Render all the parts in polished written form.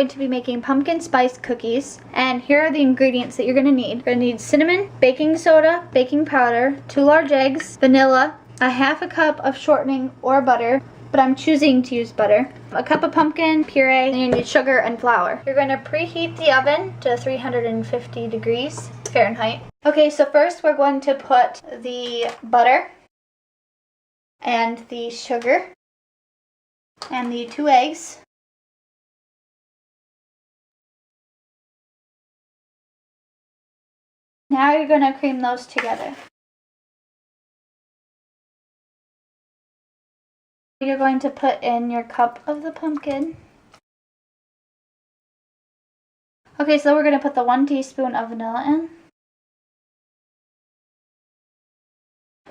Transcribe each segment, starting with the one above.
going to be making pumpkin spice cookies, and here are the ingredients that you're going to need. You're going to need cinnamon, baking soda, baking powder, 2 large eggs, vanilla, a half a cup of shortening or butter, but I'm choosing to use butter, a cup of pumpkin puree, and you need sugar and flour. You're going to preheat the oven to 350 degrees Fahrenheit. Okay, so first we're going to put the butter and the sugar and the 2 eggs. Now you're going to cream those together. You're going to put in your cup of the pumpkin. Okay, so we're going to put the 1 teaspoon of vanilla in.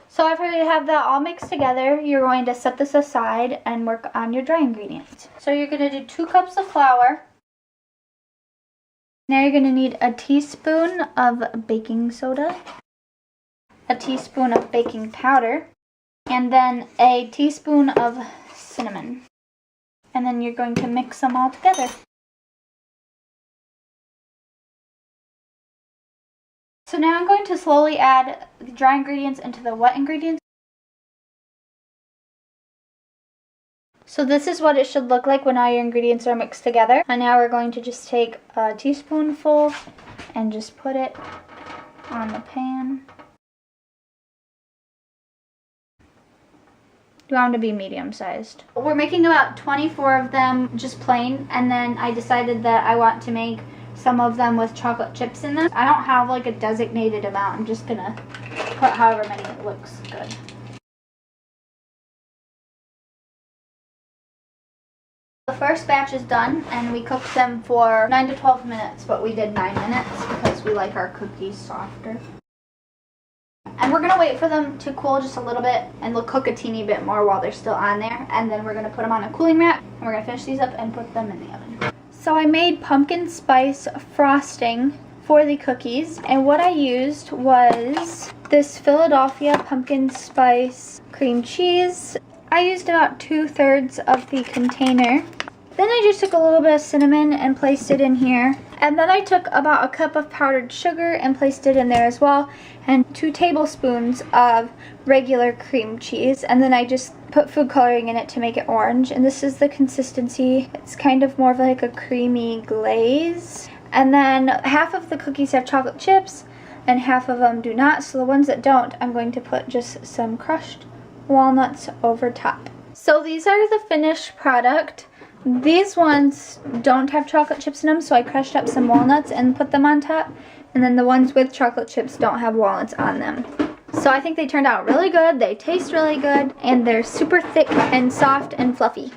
So after you have that all mixed together, you're going to set this aside and work on your dry ingredients. So you're going to do 2 cups of flour. Now you're going to need a teaspoon of baking soda, a teaspoon of baking powder, and then a teaspoon of cinnamon. And then you're going to mix them all together. So now I'm going to slowly add the dry ingredients into the wet ingredients. So this is what it should look like when all your ingredients are mixed together. And now we're going to just take a teaspoonful and just put it on the pan. You want them to be medium sized. We're making about 24 of them just plain, and then I decided that I want to make some of them with chocolate chips in them. I don't have like a designated amount. I'm just gonna put however many it looks good. The first batch is done, and we cooked them for 9 to 12 minutes, but we did 9 minutes because we like our cookies softer. And we're going to wait for them to cool just a little bit, and they'll cook a teeny bit more while they're still on there. And then we're going to put them on a cooling rack, and we're going to finish these up and put them in the oven. So I made pumpkin spice frosting for the cookies, and what I used was this Philadelphia pumpkin spice cream cheese. I used about 2/3 of the container. Then I just took a little bit of cinnamon and placed it in here. And then I took about a cup of powdered sugar and placed it in there as well. And 2 tablespoons of regular cream cheese. And then I just put food coloring in it to make it orange. And this is the consistency. It's kind of more of like a creamy glaze. And then half of the cookies have chocolate chips and half of them do not. So the ones that don't, I'm going to put just some crushed walnuts over top. So these are the finished product. These ones don't have chocolate chips in them, so I crushed up some walnuts and put them on top. And then the ones with chocolate chips don't have walnuts on them. So I think they turned out really good, they taste really good, and they're super thick and soft and fluffy.